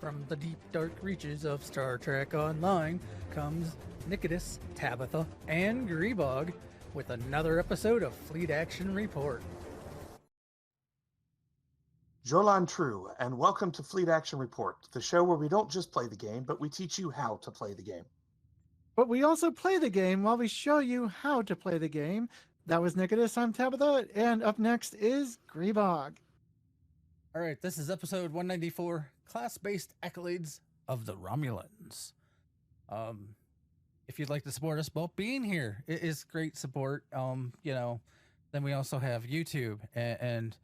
From the deep, dark reaches of Star Trek Online comes Nikodas, Tabbytha, and Grebog with another episode of Fleet Action Report. Jolan True, and welcome to Fleet Action Report, the show where we don't just play the game, but we teach you how to play the game. But we also play the game while we show you how to play the game. That was Nikodas, I'm Tabbytha, and up next is Grebog. All right, this is episode 194, Class-Based Accolades of the Romulans. If you'd like to support us both being here, it is great support. Then we also have YouTube, and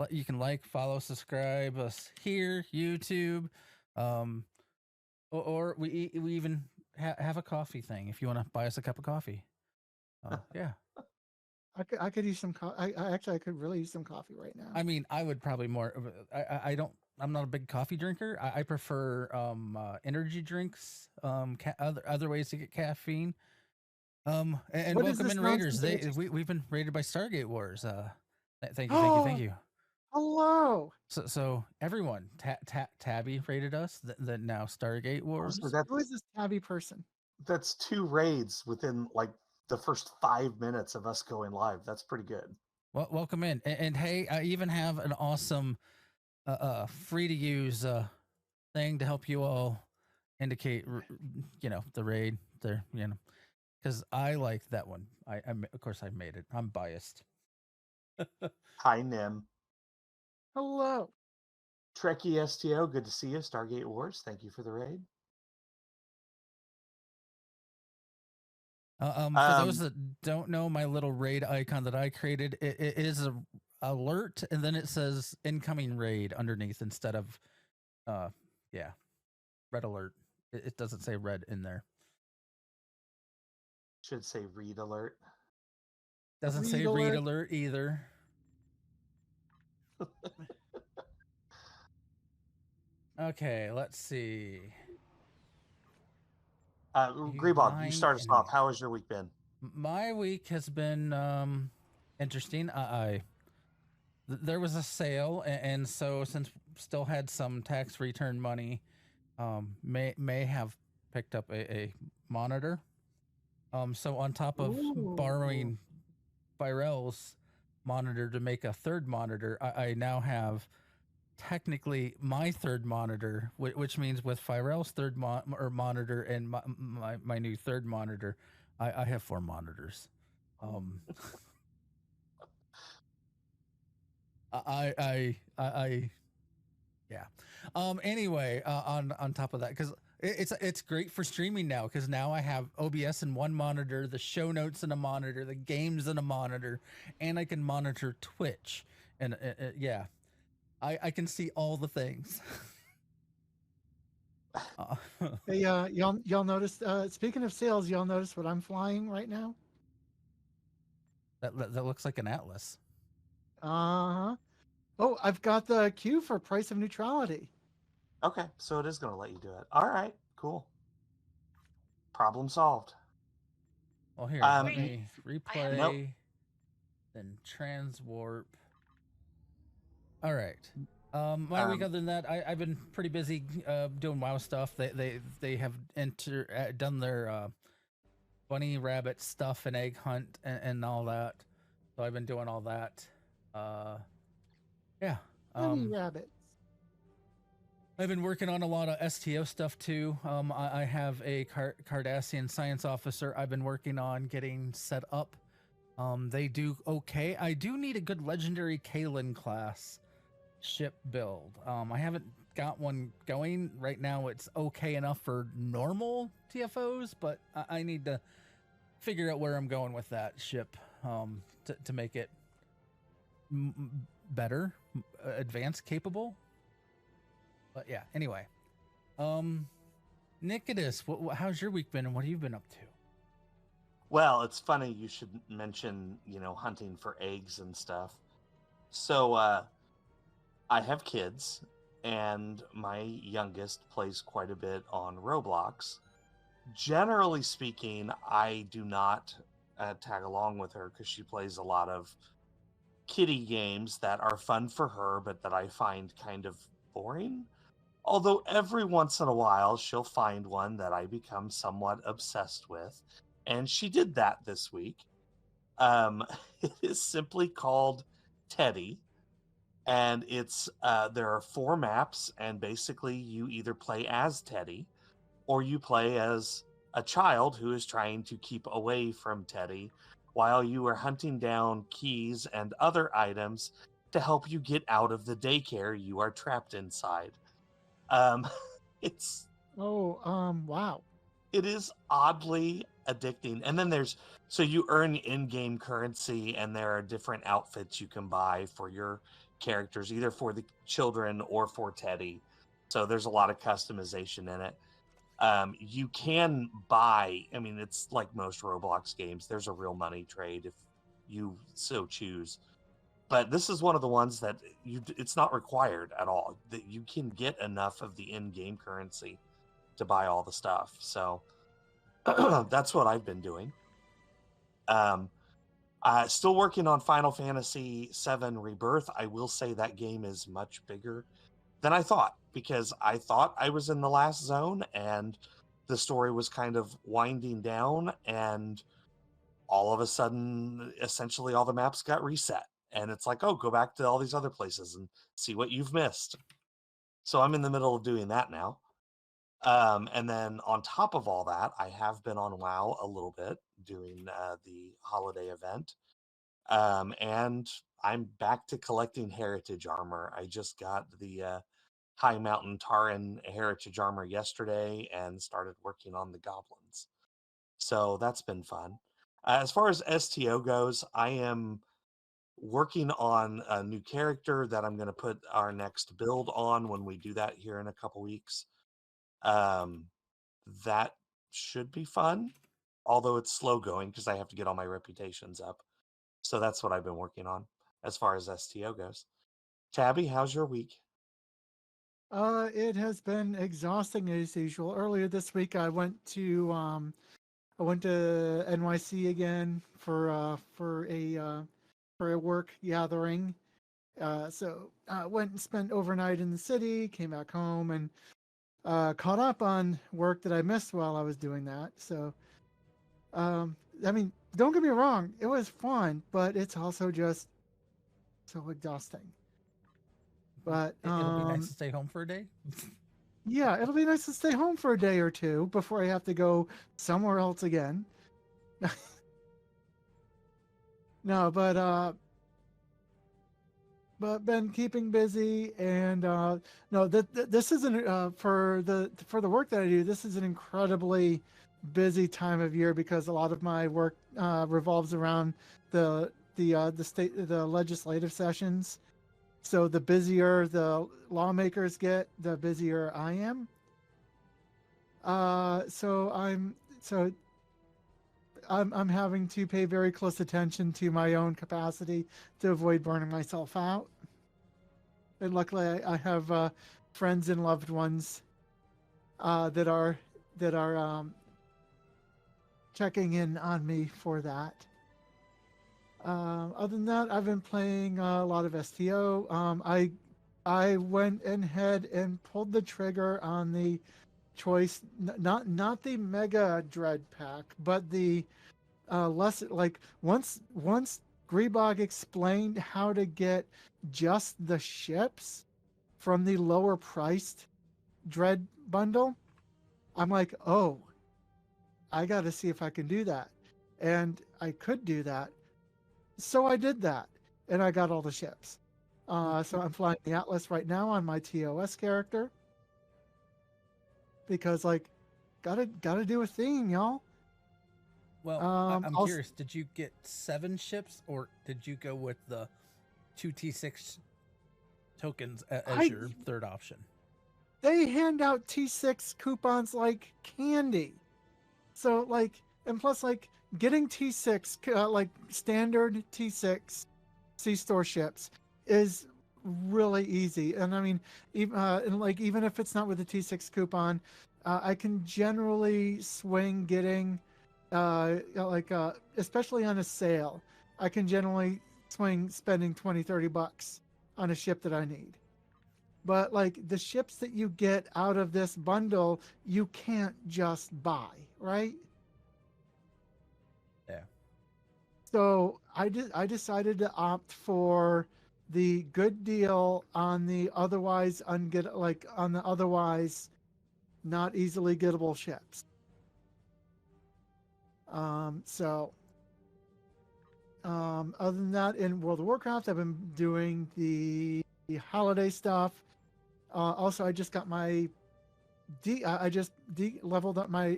you can follow, subscribe us here, YouTube, or we even have a coffee thing if you want to buy us a cup of coffee. Yeah. I could use some coffee. I could really use some coffee right now. I mean, I would probably more. I'm not a big coffee drinker. I prefer energy drinks. Other ways to get caffeine. And welcome in Raiders. We've been raided by Stargate Wars. Thank you. Hello. So everyone, Tabby rated us. The now Stargate Wars. So Who is this Tabby person? That's 2 raids within the first 5 minutes of us going live. That's pretty good. Well, welcome in, and hey, I even have an awesome, free to use thing to help you all indicate, the raid there, because I like that one. I of course I made it. I'm biased. Hi, Nim. Hello. Trekkie STO, good to see you. Stargate Wars, thank you for the raid. For those that don't know, my little raid icon that I created, it is a alert, and then it says incoming raid underneath instead of, red alert. It doesn't say red in there. Should say read alert. Doesn't say read alert either. Okay, let's see. Grebog, you start us off. How has your week been? My week has been interesting. There was a sale, and so since still had some tax return money, may have picked up a monitor. So on top of borrowing Firel's monitor to make a third monitor, I now have technically my third monitor, which means with Firel's third monitor and my new third monitor, I have 4 monitors. Anyway, on top of that, because it's great for streaming now, because now I have OBS in one monitor, the show notes in a monitor, the games in a monitor, and I can monitor Twitch, and I can see all the things. Hey, y'all noticed? Speaking of sales, y'all notice what I'm flying right now? That looks like an Atlas. Uh-huh. Oh, I've got the queue for Price of Neutrality. Okay, so it is going to let you do it. All right, cool. Problem solved. Well, here, let me replay, then transwarp. All right. My week, other than that, I've been pretty busy doing WoW stuff. They have done their bunny rabbit stuff and egg hunt and all that. So I've been doing all that. Bunny rabbits. I've been working on a lot of STO stuff too. I have a Cardassian science officer I've been working on getting set up. They do okay. I do need a good legendary Kalen class ship build. I haven't got one going right now. It's okay enough for normal TFOs, but I need to figure out where I'm going with that ship to make it better, advanced capable. But yeah, anyway, Nikodas, how's your week been, and what have you been up to? Well, it's funny you should mention, hunting for eggs and stuff. So I have kids, and my youngest plays quite a bit on Roblox. Generally speaking, I do not tag along with her because she plays a lot of kiddie games that are fun for her, but that I find kind of boring. Although every once in a while she'll find one that I become somewhat obsessed with. And she did that this week. It is simply called Teddy. And it's there are 4 maps, and basically you either play as Teddy or you play as a child who is trying to keep away from Teddy while you are hunting down keys and other items to help you get out of the daycare you are trapped inside. Um, it's Wow. it is oddly addicting. And then so you earn in-game currency, and there are different outfits you can buy for your characters, either for the children or for Teddy. So there's a lot of customization in it. You can buy, I mean, it's like most Roblox games, there's a real money trade if you so choose. But this is one of the ones that it's not required at all. That you can get enough of the in-game currency to buy all the stuff. So that's what I've been doing. Still working on Final Fantasy VII Rebirth. I will say that game is much bigger than I thought, because I thought I was in the last zone and the story was kind of winding down, and all of a sudden, essentially all the maps got reset. And it's like, oh, go back to all these other places and see what you've missed. So I'm in the middle of doing that now. And then on top of all that, I have been on WoW a little bit doing the holiday event. And I'm back to collecting heritage armor. I just got the High Mountain Taran heritage armor yesterday and started working on the goblins. So that's been fun. As far as STO goes, I am working on a new character that I'm going to put our next build on when we do that here in a couple weeks. That should be fun, although it's slow going because I have to get all my reputations up. So that's what I've been working on as far as STO goes. Tabby, how's your week? It has been exhausting as usual. Earlier this week, I went to NYC again for a work gathering. So I went and spent overnight in the city, came back home, and caught up on work that I missed while I was doing that. So, I mean, don't get me wrong, it was fun, but it's also just so exhausting. But It'll be nice to stay home for a day. yeah, it'll be nice to stay home for a day or two before I have to go somewhere else again. No, but been keeping busy, and no, this isn't for the work that I do. This is an incredibly busy time of year because a lot of my work revolves around the legislative sessions. So the busier the lawmakers get, the busier I am. So I'm having to pay very close attention to my own capacity to avoid burning myself out. And luckily, I have friends and loved ones that are checking in on me for that. Other than that, I've been playing a lot of STO. I went ahead and pulled the trigger on the choice, not the Mega Dread pack, but the less like once Grebog explained how to get just the ships from the lower priced Dread bundle, I'm like, oh, I got to see if I can do that, and I could do that. So I did that, and I got all the ships. So I'm flying the Atlas right now on my TOS character because, like, gotta do a theme, y'all. Well, I'm curious. Did you get 7 ships, or did you go with the 2 T6 tokens as your third option? They hand out T6 coupons like candy. So, like, and plus, like, getting T6, like standard T6 C-store ships is really easy. And I mean, even if it's not with a T6 coupon, I can generally swing getting, especially on a sale, I can generally swing spending $20-$30 on a ship that I need. But like the ships that you get out of this bundle, you can't just buy, right? Yeah. So I decided to opt for the good deal on the otherwise on the otherwise not easily gettable ships. So other than that, in World of Warcraft, I've been doing the holiday stuff. Also, I just got my I just leveled up my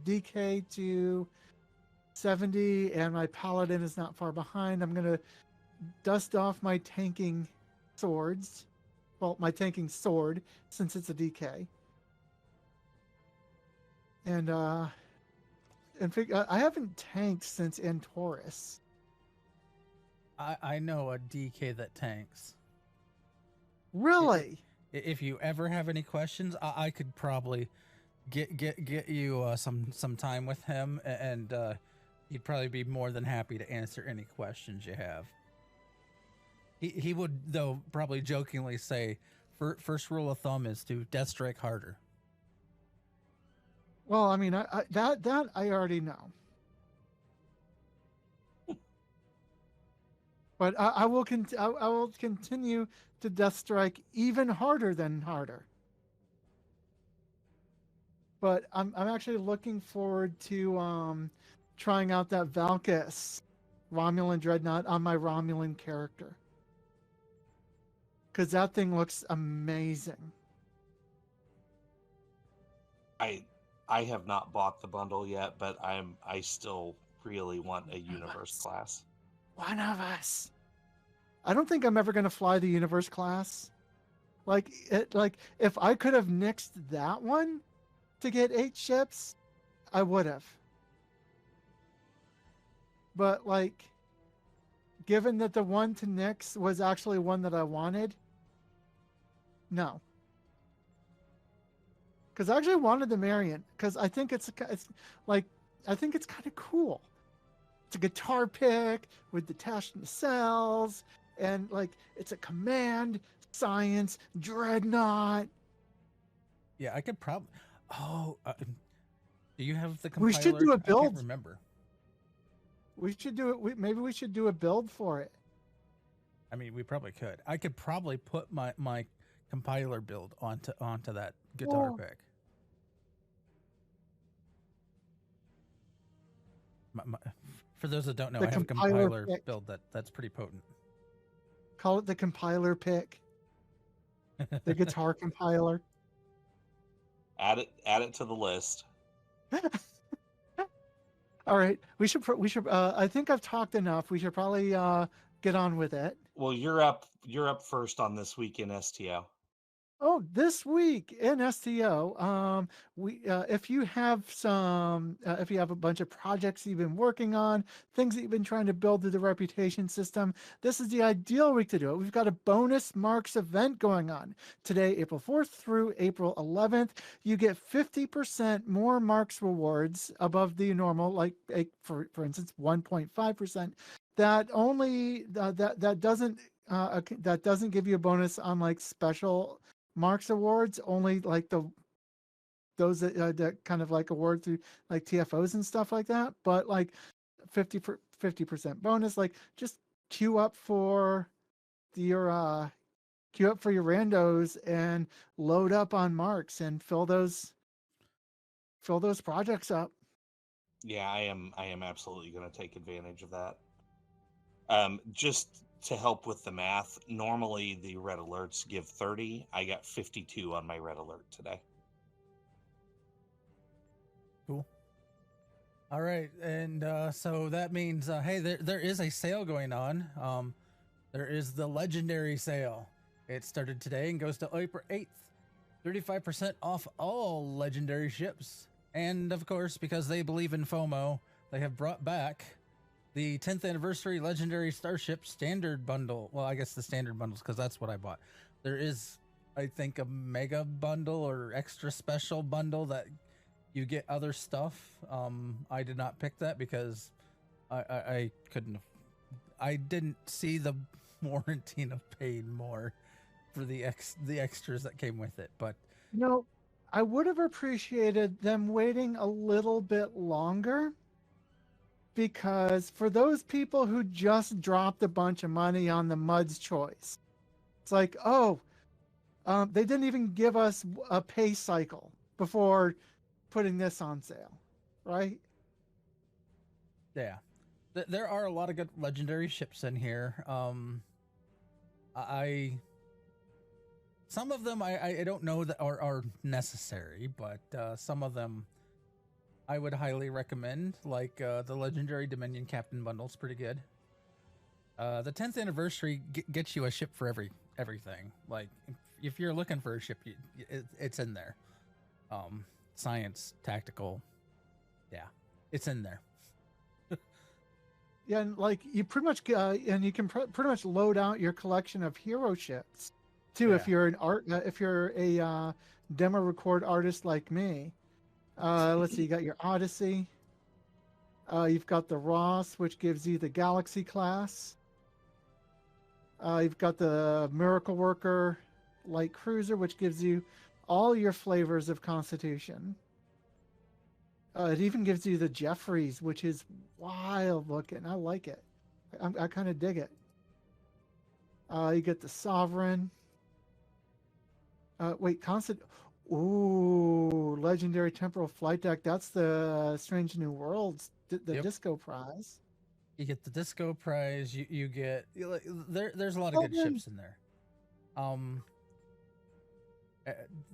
DK to 70, and my Paladin is not far behind. I'm gonna dust off my tanking swords. Well, my tanking sword, since it's a DK. And I haven't tanked since Antorus. I know a DK that tanks. Really? If you ever have any questions, I could probably get you some time with him, and he'd probably be more than happy to answer any questions you have. He would, though, probably jokingly say, first rule of thumb is to death strike harder. Well, I mean, that I already know. But I will continue to death strike even harder than harder. But I'm actually looking forward to trying out that Valkis Romulan Dreadnought on my Romulan character. Because that thing looks amazing. I have not bought the bundle yet, but I still really want a universe class. One of us. I don't think I'm ever going to fly the universe class. Like if I could have nixed that one to get 8 ships, I would have. But like, given that the one to nix was actually one that I wanted, no. Because I actually wanted the Marion, because I think it's like, I think it's kind of cool. It's a guitar pick with detached nacelles, and like it's a command science dreadnought. Yeah, I could probably. Oh, do you have the compiler? We should do a build. I can't remember. We should do it. Maybe we should do a build for it. I mean, we probably could. I could probably put my compiler build onto that guitar pick. For those that don't know, I have a compiler build that's pretty potent. Call it the compiler pick. The guitar compiler. Add it to the list. All right, we should. I think I've talked enough. We should probably get on with it. Well, you're up first on this week in STO. Oh, this week in STO, if you have a bunch of projects you've been working on, things that you've been trying to build through the reputation system, this is the ideal week to do it. We've got a bonus marks event going on today, April 4th through April 11th. You get 50% more marks rewards above the normal, like for instance, 1.5%. That only that doesn't give you a bonus on like special marks awards, only like those that kind of like award through like TFOs and stuff like that. But like 50% bonus, like just queue up for your randos and load up on marks and fill those projects up. Yeah, I am absolutely going to take advantage of that. Just to help with the math, normally the red alerts give 30. I got 52 on my red alert today. Cool. All right, and so that means, hey, there is a sale going on. There is the legendary sale. It started today and goes to April 8th. 35% off all legendary ships. And of course, because they believe in FOMO, they have brought back the 10th anniversary legendary starship standard bundle. Well, I guess the standard bundles, because that's what I bought. There is, I think, a mega bundle or extra special bundle that you get other stuff. I did not pick that because I couldn't. I didn't see the warranty of paying more for the extras that came with it. But You know, I would have appreciated them waiting a little bit longer, because for those people who just dropped a bunch of money on the Mud's Choice, it's like, oh, they didn't even give us a pay cycle before putting this on sale, right? yeah, there are a lot of good legendary ships in here. I some of them I don't know that are necessary, but some of them I would highly recommend. Like the legendary Dominion Captain bundle's pretty good. The 10th anniversary gets you a ship for everything. Like if you're looking for a ship, it's in there. Science, tactical, yeah, it's in there. Yeah, and like you pretty much and you can pretty much load out your collection of hero ships too, if Yeah. you're an if you're a demo record artist like me. Let's see, you got your Odyssey. You've got the Ross, which gives you the Galaxy class. You've got the Miracle Worker Light Cruiser, which gives you all your flavors of Constitution. It even gives you the Jeffries, which is wild looking. I like it. I kind of dig it. You get the Sovereign. Wait, Constant. Ooh, Legendary Temporal Flight Deck. That's the Strange New Worlds, the Yep. Disco Prize. You get the Disco Prize. You get there's a lot of good ships in there.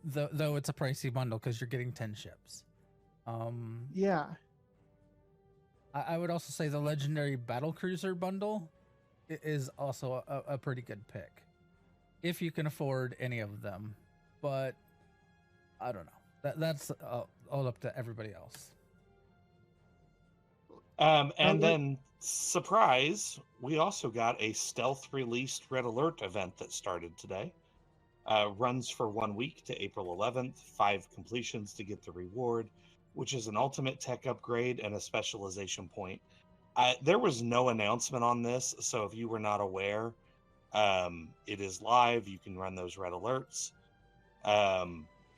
Though it's a pricey bundle because you're getting 10 ships. Yeah. I would also say the Legendary Battlecruiser bundle is also a pretty good pick if you can afford any of them. But I don't know. That's all up to everybody else. And then, surprise, we also got a stealth released Red Alert event that started today. Runs for 1 week to April 11th, 5 completions to get the reward, which is an ultimate tech upgrade and a specialization point. There was no announcement on this, so if you were not aware, it is live. You can run those red alerts.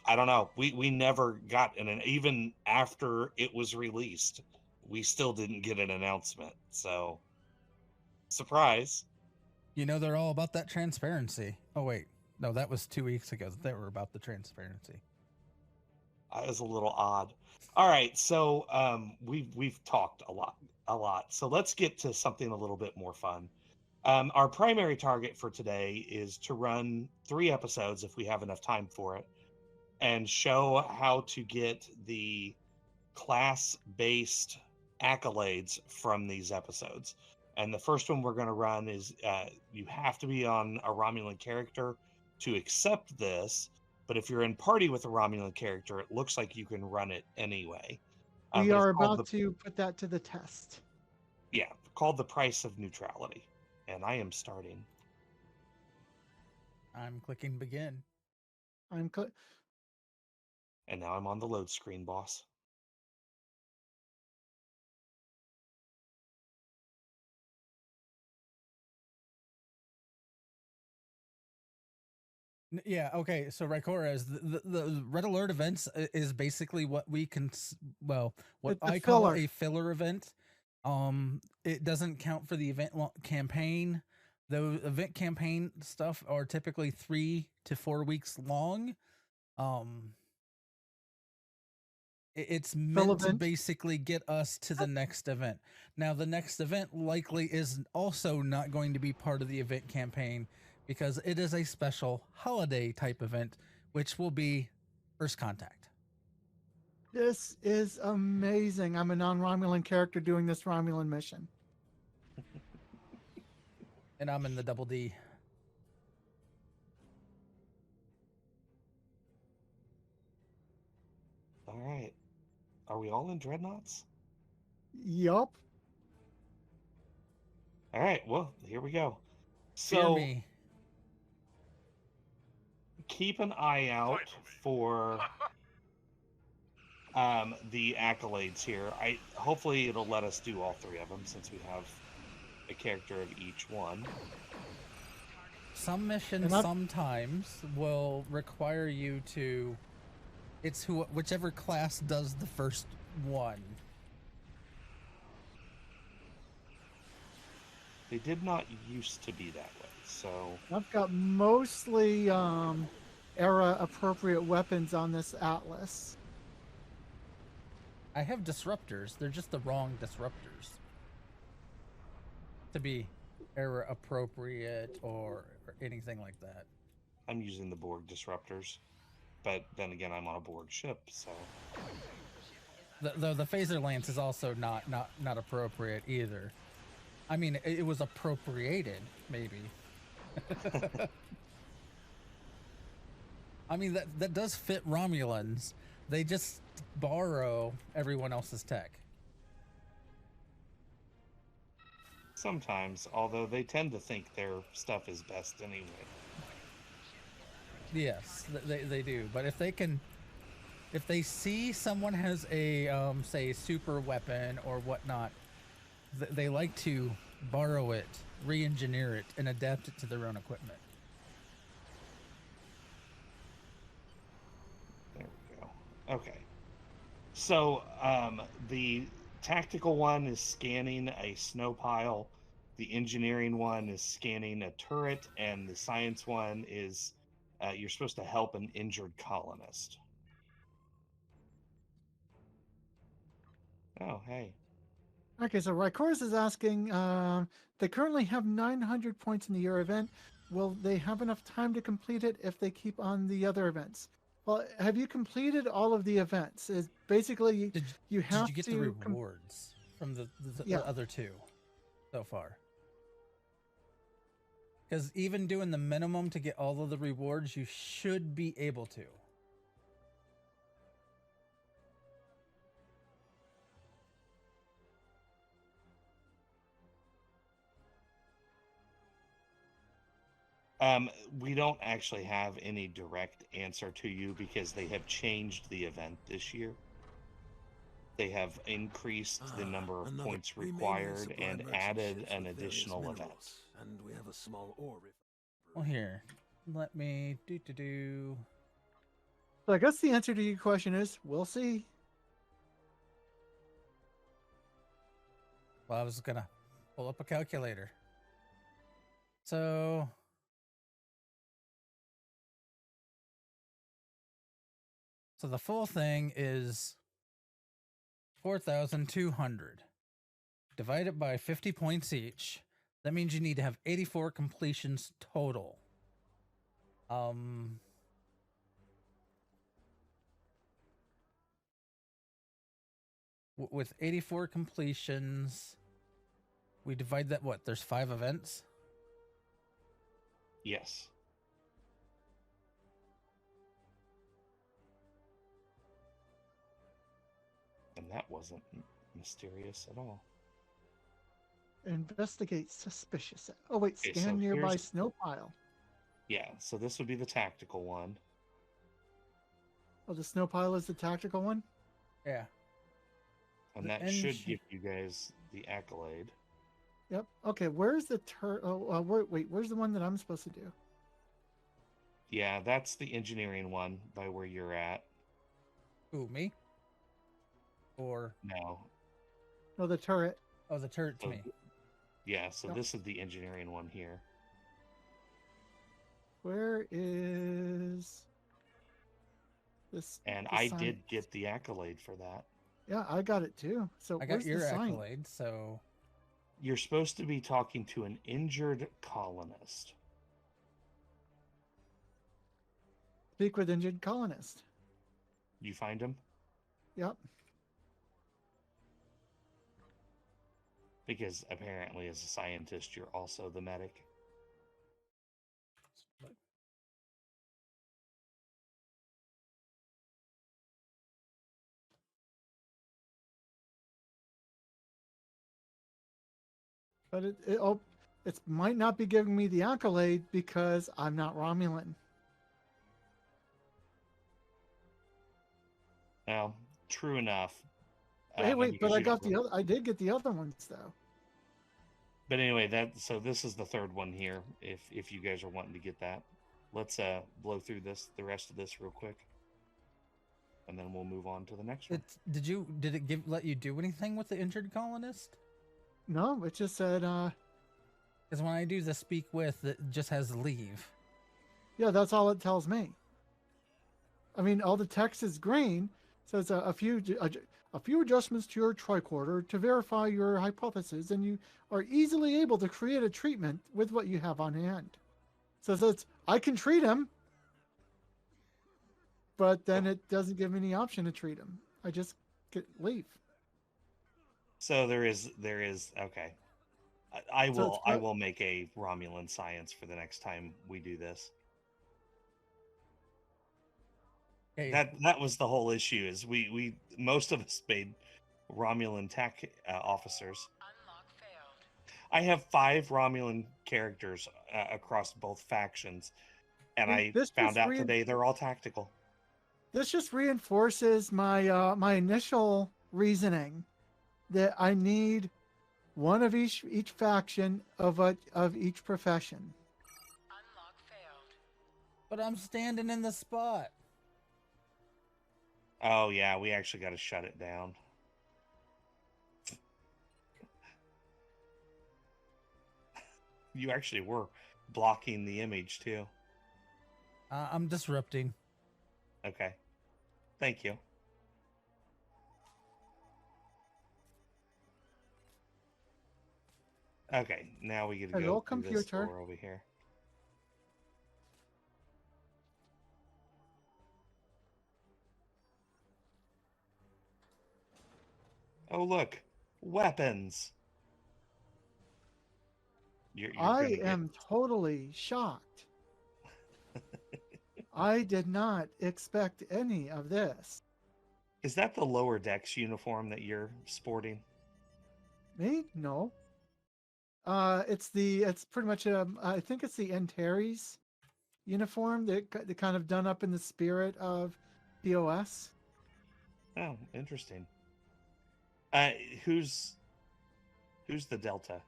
I don't know. We never got even after it was released, we still didn't get an announcement. So, surprise. You know, they're all about that transparency. Oh, wait. No, that was 2 weeks ago that they were about the transparency. That was a little odd. All right, so we've talked a lot. So let's get to something a little bit more fun. Our primary target for today is to run 3 episodes, if we have enough time for it, and show how to get the class-based accolades from these episodes. And the first one we're going to run is you have to be on a Romulan character to accept this. But if you're in party with a Romulan character, it looks like you can run it anyway. We are about to put that to the test. Yeah, called the Price of Neutrality. And I am starting. I'm clicking begin. And now I'm on the load screen, boss. Yeah, okay. So Rykoras, the Red Alert events is basically what we can, what I call a filler event. It doesn't count for the event campaign. The event campaign stuff are typically 3 to 4 weeks long. It's meant to basically get us to the next event. Now, the next event likely is also not going to be part of the event campaign, because it is a special holiday type event, which will be First Contact. This is amazing. I'm a non-Romulan character doing this Romulan mission. And I'm in the Double D. All right. Are we all in dreadnoughts? Yup. All right. Well, here we go. Fear So me. Keep an eye out for the accolades here. Hopefully it'll let us do all 3 of them, since we have a character of each one. Some missions And I've- sometimes will require you to. It's whichever class does the first one. They did not used to be that way, so I've got mostly era appropriate weapons on this atlas. I have disruptors. They're just the wrong disruptors to be era appropriate or anything like that. I'm using the Borg disruptors. But then again, I'm on a Borg ship, so The phaser lance is also not appropriate either. I mean, it was appropriated, maybe. I mean, that does fit Romulans. They just borrow everyone else's tech. sometimes, although they tend to think their stuff is best anyway. Yes, they do. But if they see someone has a say super weapon or whatnot, they like to borrow it, re-engineer it, and adapt it to their own equipment. There we go. Okay. So the tactical one is scanning a snow pile. The engineering one is scanning a turret, and the science one is you're supposed to help an injured colonist. Oh, hey. Okay, so Rycoris is asking, they currently have 900 points in the year event. Will they have enough time to complete it if they keep on the other events? Well, have you completed all of the events? Is basically you have Did you get the rewards from the other two so far? Because even doing the minimum to get all of the rewards, you should be able to. We don't actually have any direct answer to you because they have changed the event this year. They have increased the number of points required and added an additional event. And we have a small ore. Well, here, let me do. So I guess the answer to your question is we'll see. Well, I was gonna pull up a calculator. So the full thing is 4,200. Divide it by 50 points each. That means you need to have 84 completions total. With 84 completions, we divide that, what? There's 5 events? Yes. And that wasn't mysterious at all. Investigate suspicious. Oh wait, Okay, scan so nearby here's- snow pile. Yeah, so this would be the tactical one. Oh, the snow pile is the tactical one? Yeah. And The that should give you guys the accolade. Yep. Okay, where's the where's the one that I'm supposed to do? Yeah, that's the engineering one by where you're at. Who, me? Or No. Oh, the turret. oh, the turret's So, me. yeah, so Yep. this is the engineering one here. Where is this? And the I sign? did get the accolade for that. Yeah, I got it too. So I got where's your the sign? accolade, so You're supposed to be talking to an injured colonist. Speak with injured colonist. You find him? Yep. Because apparently, as a scientist, you're also the medic. But it might not be giving me the accolade because I'm not Romulan. Well, true enough. Hey, wait, but because I you got don't the other. I did get the other ones though. But anyway, so this is the third one here. If you guys are wanting to get that, let's blow through the rest of this real quick, and then we'll move on to the next one. Did it let you do anything with the injured colonist? No, it just said, Because when I do the speak with, it just has leave. yeah, that's all it tells me. I mean, all the text is green, so it's a few adjustments to your tricorder to verify your hypothesis, and you are easily able to create a treatment with what you have on hand. So it's I can treat him, but then it doesn't give me any option to treat him. I just leave. So there is okay. I will make a Romulan science for the next time we do this. Okay. That was the whole issue. Is we most of us made Romulan tech officers. Unlock failed. I have 5 Romulan characters across both factions, and I found out today they're all tactical. This just reinforces my my initial reasoning that I need one of each faction of each profession. Unlock failed. But I'm standing in the spot. Oh yeah, we actually got to shut it down. You actually were blocking the image too. I'm disrupting. Okay. Thank you. Okay, now we get to go through this door over here. Oh, look. Weapons. I am totally shocked. I did not expect any of this. Is that the lower decks uniform that you're sporting? Me? No. It's pretty much I think it's the Antares uniform that kind of done up in the spirit of POS. Oh, interesting. Who's the Delta?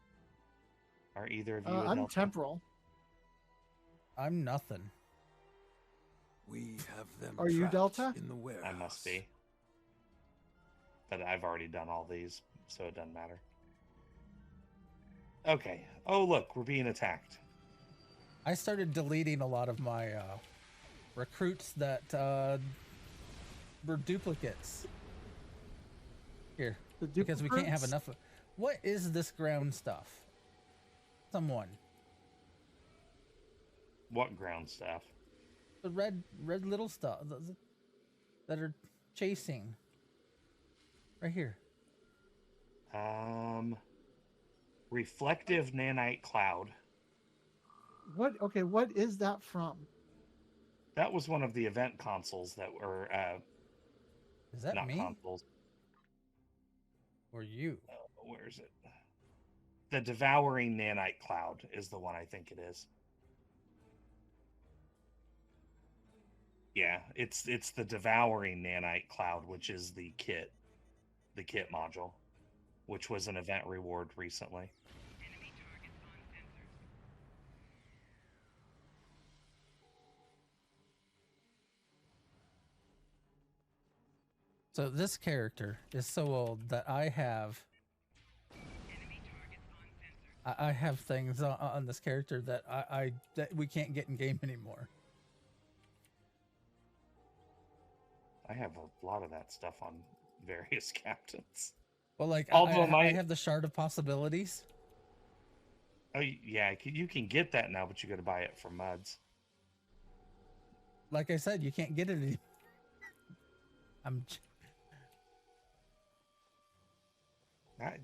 Are either of you a I'm Delta? temporal. I'm nothing. We have them. Are you Delta? In the warehouse. I must be. But I've already done all these, so it doesn't matter. Okay. Oh, look, we're being attacked. I started deleting a lot of my recruits that were duplicates. Here, because we can't have enough of. What is this ground stuff? Someone. What ground stuff? The red little stuff that are chasing. Right here. Reflective nanite cloud. What? Okay, what is that from? That was one of the event consoles that were. Is that not me? consoles? Or you? Where is it? The devouring nanite cloud is the one I think it is. Yeah, it's the devouring nanite cloud, which is the kit module, which was an event reward recently. Enemy targets on sensors. So this character is so old that I have. Enemy targets on sensors. I have things on this character that that we can't get in game anymore. I have a lot of that stuff on various captains. Well, like Although I have the shard of possibilities. Oh yeah, you can get that now, but you got to buy it from Muds. Like I said, you can't get it anymore.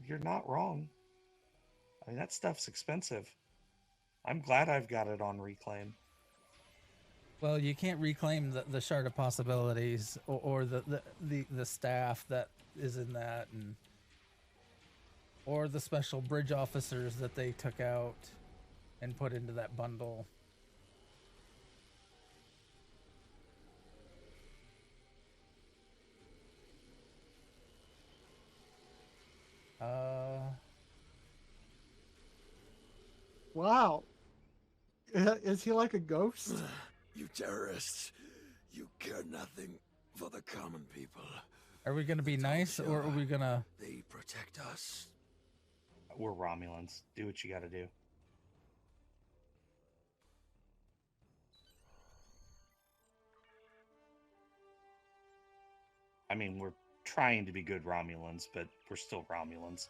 You're not wrong. I mean, that stuff's expensive. I'm glad I've got it on Reclaim. Well, you can't reclaim the shard of possibilities or the staff that is in that, or the special bridge officers that they took out and put into that bundle. Wow. Is he like a ghost? You terrorists, you care nothing for the common people. Are we gonna be nice, or are we gonna? They protect us. We're Romulans. Do what you got to do. I mean, we're trying to be good Romulans, but we're still Romulans.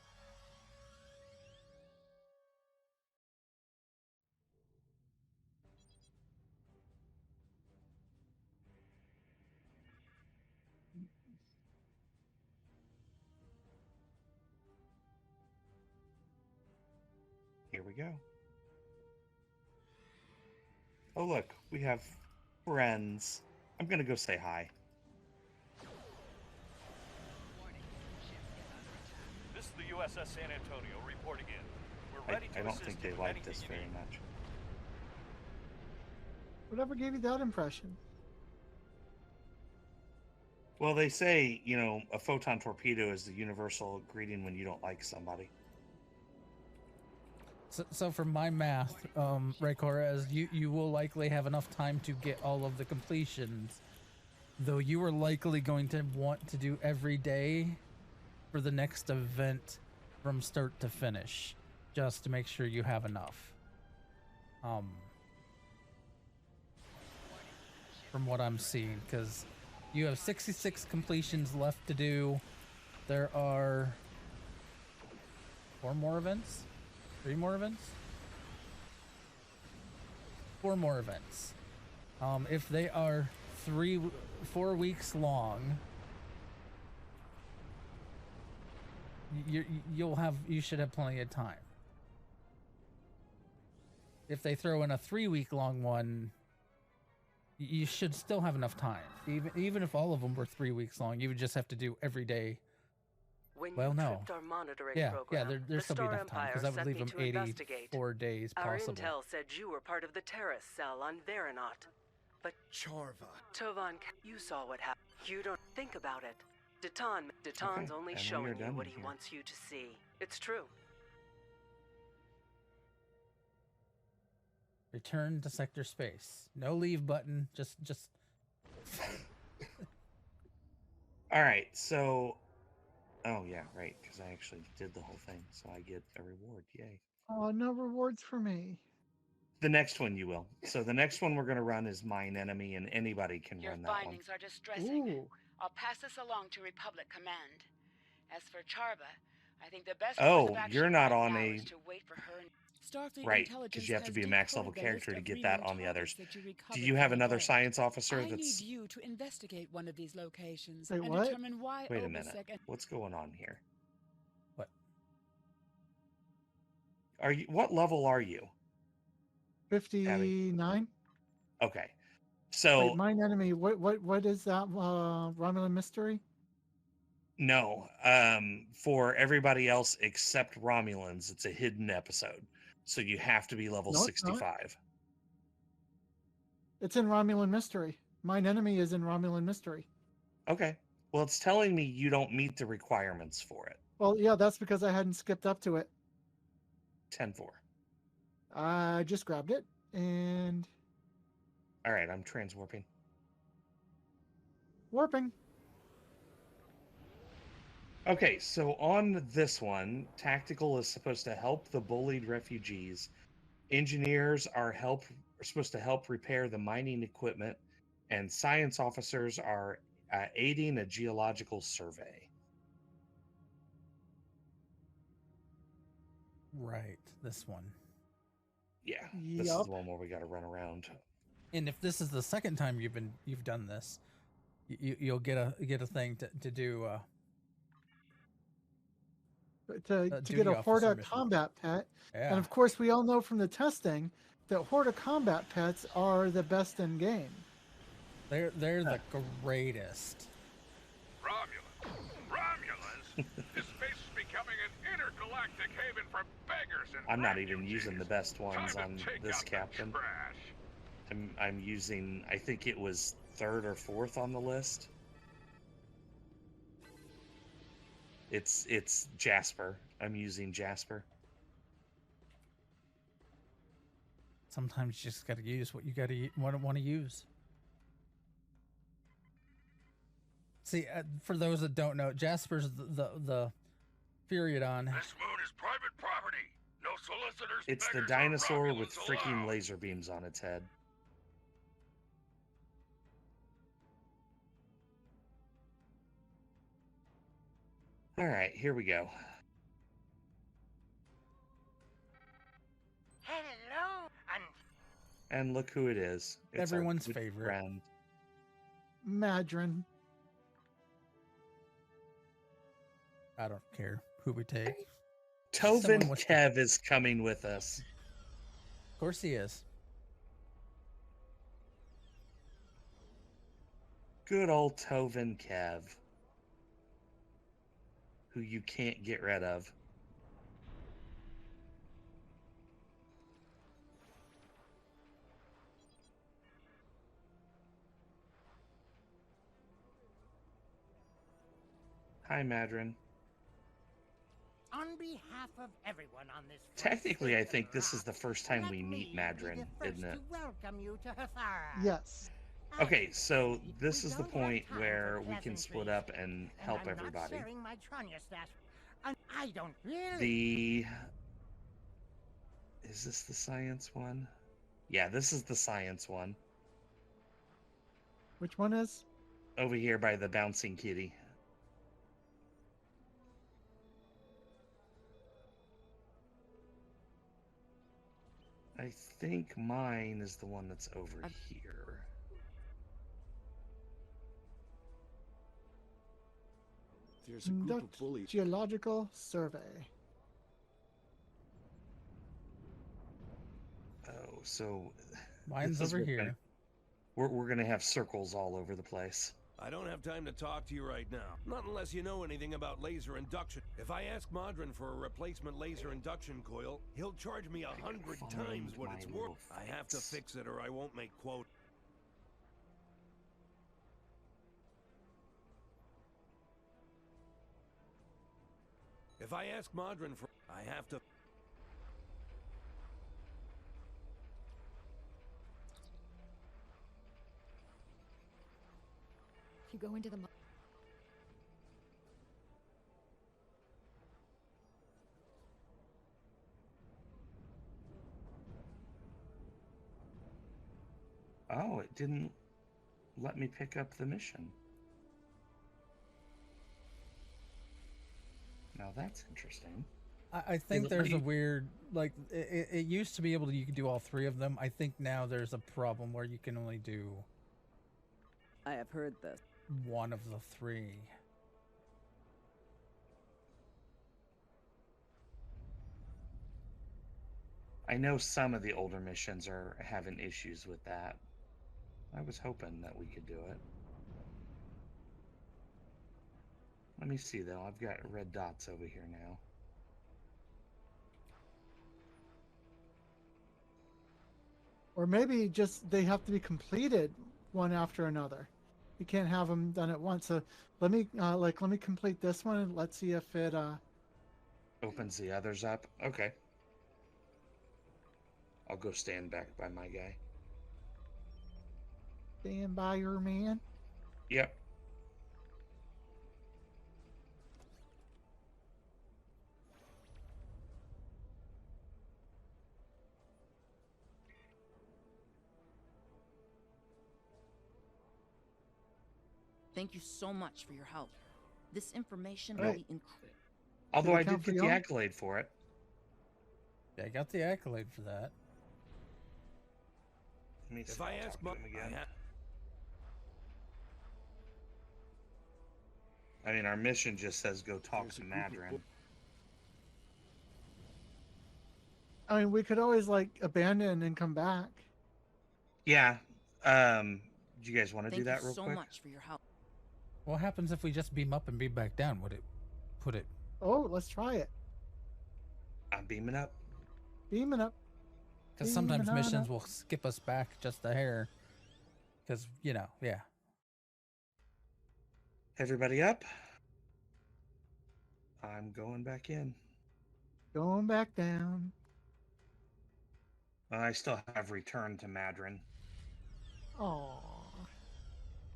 Here we go. Oh, look, we have friends. I'm going to go say hi. This is the USS San Antonio reporting in. We're ready to I don't assist think you they with like anything this you very need. much. Whatever gave you that impression? Well, they say, you know, a photon torpedo is the universal greeting when you don't like somebody. So for my math, Raycora, you will likely have enough time to get all of the completions, though you are likely going to want to do every day for the next event from start to finish, just to make sure you have enough. From what I'm seeing, because you have 66 completions left to do. There are 4 more events? 3 more events? 4 more events. If they are 4 weeks long, you should have plenty of time. If they throw in a 3-week long one, you should still have enough time. Even if all of them were 3 weeks long, you would just have to do every day. Well, no. Our monitoring Yeah, program, there's the still be Star enough time, Empire because that would sent leave me them to investigate. 84 days Our possible. intel said you were part of the terrorist cell on Veronot. But Charva. Tovan, you saw what happened. You don't think about it. Datan's Okay, only and we are showing you done what he here. wants you to see. It's true. Return to sector space. No leave button. Just. All right, so... Oh, yeah, right, because I actually did the whole thing, so I get a reward. Yay. Oh, no rewards for me. The next one you will. So the next one we're going to run is Mine Enemy, and anybody can Your run that one. findings are distressing. Ooh. I'll pass this along to Republic Command. As for Charba, I think the best Oh, course of action you're not right on now a- is to wait for her. Starfleet Right, intelligence because you have to has be a max level decoded the character list to of get that Reman on the others. targets that you Do recovered you have from another the vault. science officer I that's... need you to investigate one of these locations Wait, and what? determine why Wait a minute. Obasek and What's going on here? What? Are you? What level are you? 59? Okay. So, Wait, Mine Enemy, what is that Romulan mystery? no. For everybody else except Romulans, it's a hidden episode. So you have to be level No, it's not. 65. It's in Romulan mystery. Mine Enemy is in Romulan mystery. Okay. Well, it's telling me you don't meet the requirements for it. Well, yeah, that's because I hadn't skipped up to it. 10-4. I just grabbed it and All right, I'm transwarping. warping. Okay, so on this one, tactical is supposed to help the bullied refugees. Engineers are supposed to help repair the mining equipment, and science officers are aiding a geological survey. Right, this one. Yeah, this is Yup. the one where we got to run around. And if this is the second time you've done this, you'll get a thing to do. To duty get a officer Horta mission. combat pet. Yeah. And of course, we all know from the testing that Horta combat pets are the best in game. They're the greatest. Romulans? This space is becoming an intergalactic haven for beggars and I'm not even refugees. using the best ones Time on to take this out the captain. trash. I'm using, I think it was 3rd or 4th on the list. It's Jasper. I'm using Jasper. Sometimes you just got to use what you got to want to use. See, for those that don't know, Jasper's the Furiodon. This moon is private property. No solicitors. It's the beggars, or dinosaur with Romulans freaking allowed. laser beams on its head. All right, here we go. Hello, And look who it is. It's our Everyone's good favorite. friend. Madron. I don't care who we take. Tovin Someone was- Kev is coming with us. Of course he is. Good old Tovin Kev. Who you can't get rid of. Hi, Madron. on behalf of everyone on this. Technically, I think this is the the first time we meet Madron, isn't it? Welcome you to Hathara. Yes. Okay, so this is the point where we can split up and help everybody. And I don't really. The... Is this the science one? Yeah, this is the science one. Which one is? Over here by the bouncing kitty. I think mine is the one that's over here. There's a group of Conduct bullies. geological survey. Oh, so... Mine's this is over what's here. gonna- We're going to have circles all over the place. I don't have time to talk to you right now. Not unless you know anything about laser induction. If I ask Modron for a replacement laser induction coil, he'll charge me 100 times what it's Find worth. my I have to fix. fix it or I won't make quote. If I ask Modron for... I have to... If you go into the... Oh, it didn't let me pick up the mission. Now that's interesting. I think let there's a me- weird, like, it used to be able to, you could do all three of them. I think now there's a problem where you can only do I have heard this. one of the three. I know some of the older missions are having issues with that. I was hoping that we could do it. Let me see though, I've got red dots over here now. Or maybe just they have to be completed one after another. You can't have them done at once. So let me let me complete this one and let's see if it Opens the others up. Okay. I'll go stand back by my guy. stand by your man. Yep. Thank you so much for your help. This information Right. will be incredible. Although it I count did for get the y'all? accolade for it. Yeah, I got the accolade for that. Let me If see, I I'll ask talk to him Modron... again. I mean, our mission just says go talk There's to a group of Madron. bu- I mean, we could always like abandon and come back. Yeah. Do you guys want to do Thank that you real so quick? much for your help. What happens if we just beam up and beam back down? Would it put it? Oh, let's try it. I'm beaming up. Beaming up. Because sometimes Beaming on missions up. will skip us back just a hair. Because, you know, yeah. Everybody up? I'm going back in. Going back down. I still have returned to Madron. Oh.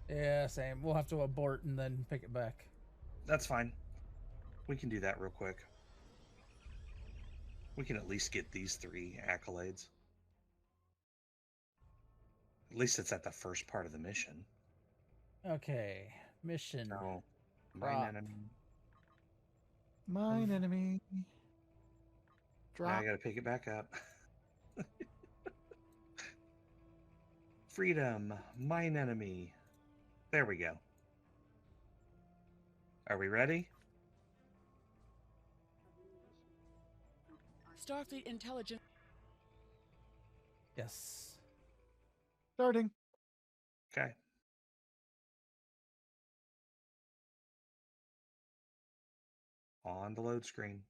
Yeah, same. We'll have to abort and then pick it back. That's fine. We can do that real quick. We can at least get these 3 accolades. At least it's at the first part of the mission. Okay. Mission. No. Drop. Mine enemy. Mine enemy. Drop. I gotta pick it back up. Freedom. Mine enemy. There we go. Are we ready? Starfleet intelligence. Yes. Starting. Okay. On the load screen.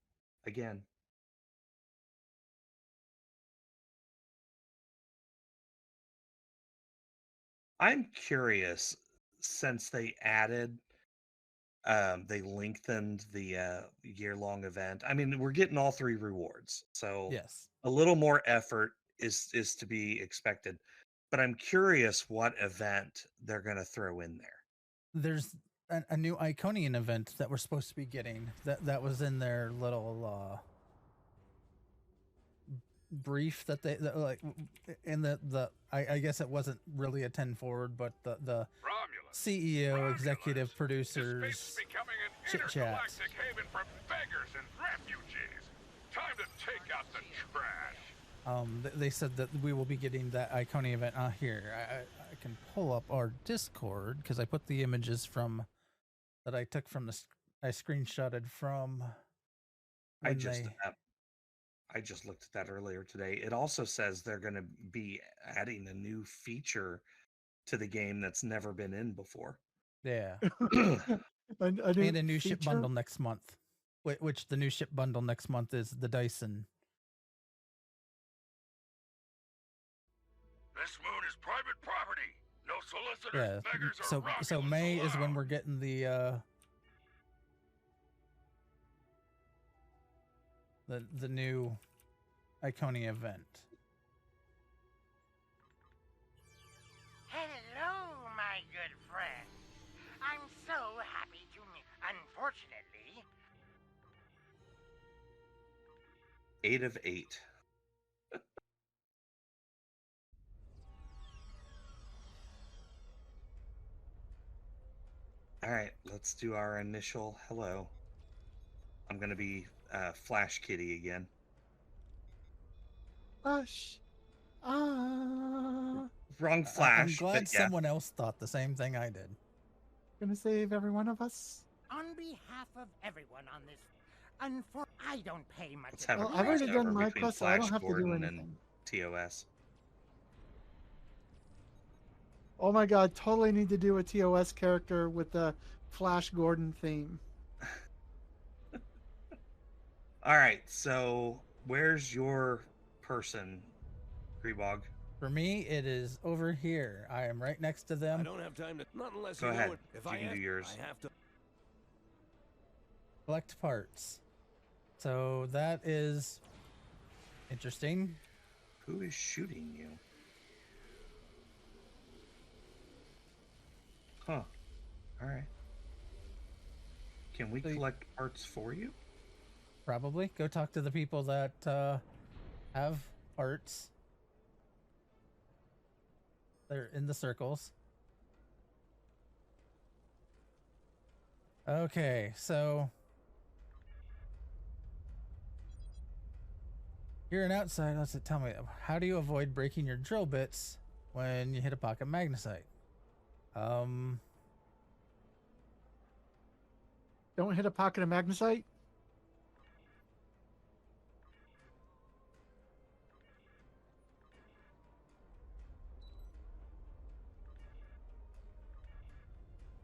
Again. I'm curious, since they added, they lengthened the year-long event. I mean, we're getting all 3 rewards, so Yes. a little more effort is to be expected. But I'm curious what event they're going to throw in there. There's a new Iconian event that we're supposed to be getting. That was in their little brief that they like in the I guess it wasn't really a 10 forward, but the Romulans. CEO, Romulans. executive producers Space is becoming an chit chat. intergalactic haven for beggars and refugees. Time to take out the trash. They said that we will be getting that Iconia event. Here, I can pull up our Discord because I put the images from that I took from I screenshotted from. I just looked at that earlier today. It also says they're going to be adding a new feature to the game that's never been in before. Yeah. And a new ship bundle next month. Which the new ship bundle next month is the Dyson. This moon is private property. No solicitors, Yeah. beggars, or So Romulans May is when allowed. we're getting the new Iconia event. Hello, my good friend. I'm so happy to meet. Unfortunately, 8 of 8. All right, let's do our initial hello. I'm going to be Flash Kitty again. Flash. Wrong Flash. I'm glad but yeah. someone else thought the same thing I did. Gonna save every one of us. on behalf of everyone on this, I don't pay much. Let's have a Well, I've already done crossover my between quest, so I don't Flash have to do Gordon anything. and TOS. Oh my god, totally need to do a TOS character with the Flash Gordon theme. All right, so where's your person, Grebog? For me, it is over here. I am right next to them. I don't have time to. Not unless Go you ahead. know it. If You I can do ask, yours. I have to. Collect parts. So that is interesting. Who is shooting you? Huh. All right. Can we collect parts for you? Probably. Go talk to the people that have parts. They're in the circles. Okay, so you're an outsider. Let's tell me, how do you avoid breaking your drill bits when you hit a pocket magnesite? Don't hit a pocket of magnesite.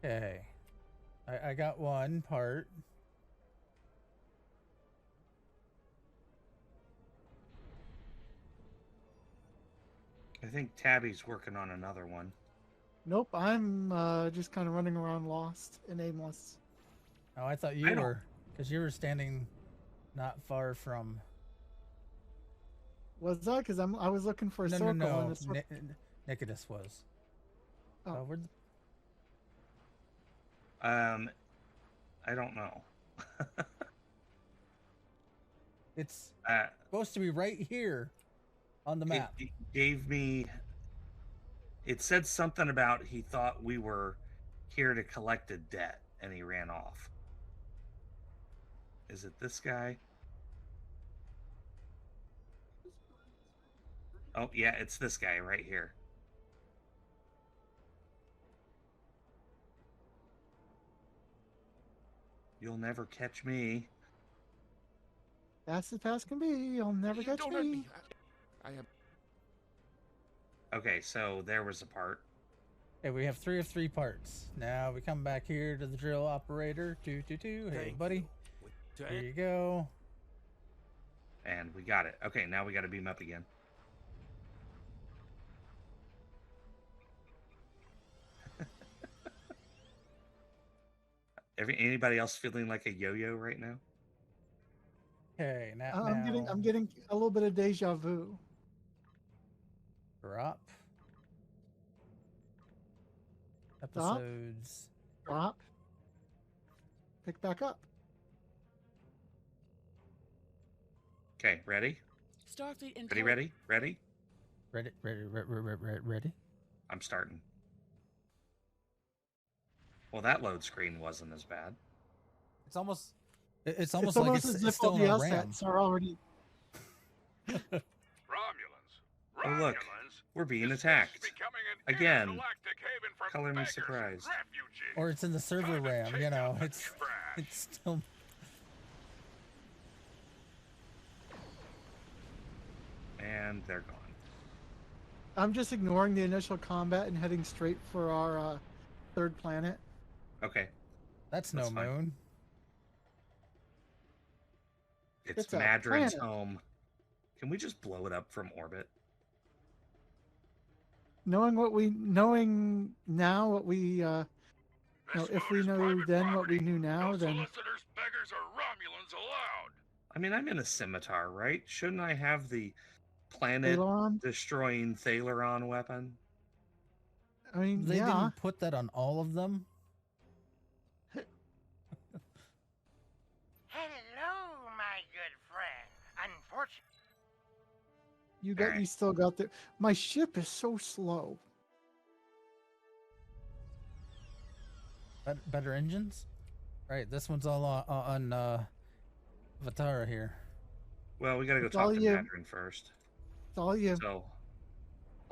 Okay, I got one part. I think Tabby's working on another one. Nope, I'm just kind of running around lost and aimless. Oh, I thought you were, because you were standing not far from. Was that? Because I was looking for a No, circle. no, And no. a circle. Nikodas was. Oh. Where'd the... I don't know. It's supposed to be right here on the map. It gave me. It said something about he thought we were here to collect a debt, and he ran off. Is it this guy? Oh, yeah, it's this guy right here. You'll never catch me. Fast as fast can be. You'll never catch me. I am. Okay, so there was a part. Okay, we have 3 of 3 parts. Now we come back here to the drill operator. 2, 2, 2. Hey, buddy. Here you go. And we got it. Okay, now we got to beam up again. Anybody else feeling like a yo-yo right now? Okay, now I'm getting a little bit of deja vu. Drop. Episodes. Drop. Pick back up. Okay, ready? Starfleet in Ready? Ready? I'm starting. Well, that load screen wasn't as bad. It's almost like it's still all the on RAM. assets are already. Romulans. Oh, look. We're being attacked. Again. Color me surprised. Or it's in the server RAM, you know. It's still... And they're gone. I'm just ignoring the initial combat and heading straight for our third planet. Okay. That's no moon. It's a Madron's planet. home. Can we just blow it up from orbit? Knowing now what we if we know then what we knew now, then Solicitors, beggars, or Romulans allowed. I mean, I'm in a scimitar, right? Shouldn't I have the planet Thaleron? destroying Thaleron weapon? I mean, They yeah. didn't put that on all of them. Hello, my good friend. Unfortunately. You still got the. My ship is so slow. Better engines? Right, this one's all on Vatara here. Well, we gotta go It's talk all to you. Madron first. It's all you. So,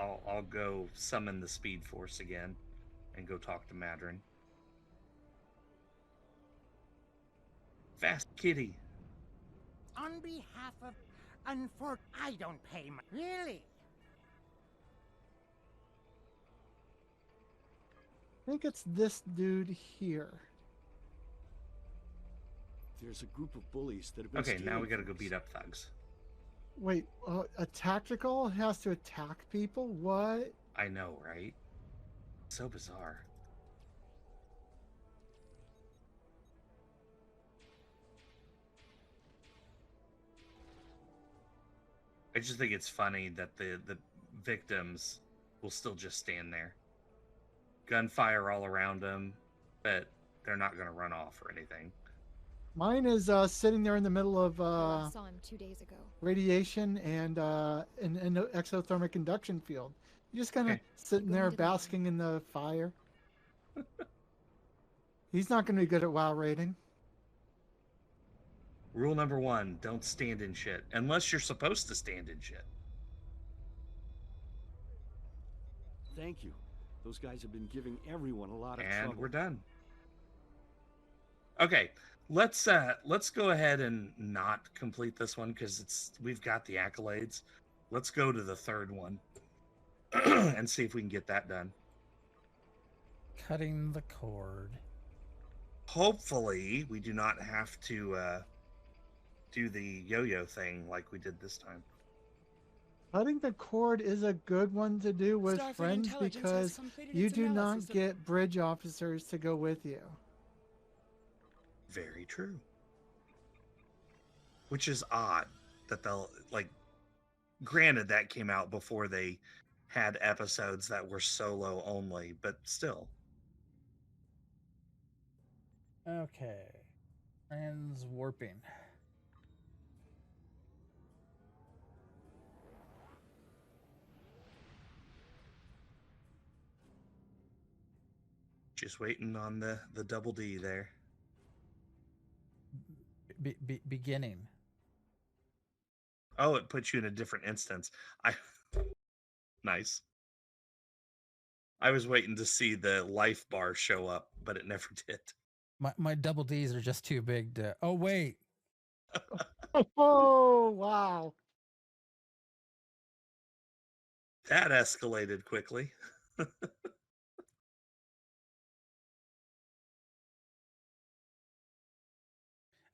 I'll go summon the Speed Force again, and go talk to Madron. Fast kitty. On behalf of I don't pay my... Really? I think it's this dude here. There's a group of bullies that have been Okay, now stealing we gotta go things. beat up thugs. Wait, a tactical has to attack people? What? I know, right? So bizarre. I just think it's funny that the victims will still just stand there. Gunfire all around them, but they're not going to run off or anything. Mine is sitting there in the middle of I saw him 2 days ago. radiation and an exothermic induction field. You're just kind of sitting there basking in the fire. He's not going to be good at WoW rating. Rule number 1, don't stand in shit. Unless you're supposed to stand in shit. Thank you. Those guys have been giving everyone a lot of And trouble. we're done. Okay, let's go ahead and not complete this one because we've got the accolades. Let's go to the third one and see if we can get that done. Cutting the cord. Hopefully, we do not have to do the yo-yo thing like we did this time. I think the cord is a good one to do with Starfleet friends Intelligence has because completed you its do not analysis of- get bridge officers to go with you. Very true. Which is odd that they'll Granted, that came out before they had episodes that were solo only, but still. Okay. Transwarping. Just waiting on the double D there. Beginning. Oh, it puts you in a different instance. Nice. I was waiting to see the life bar show up, but it never did. My double D's are just too big to. Oh wait. Oh wow. That escalated quickly.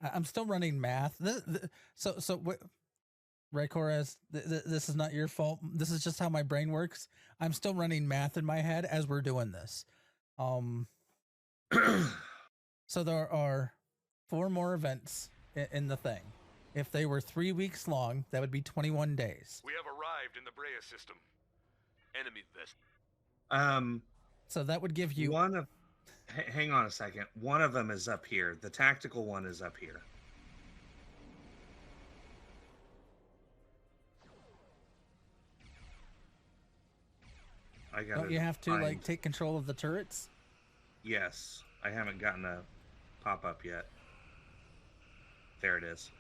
I'm still running math. So what? Right, Corez, this is not your fault. This is just how my brain works. I'm still running math in my head as we're doing this. So there are 4 more events in the thing. If they were 3 weeks long, that would be 21 days. We have arrived in the Brea system. Enemy vest. So that would give you one of. Hang on a second. One of them is up here. The tactical one is up here. Don't you have to like take control of the turrets? Yes, I haven't gotten a pop-up yet. There it is.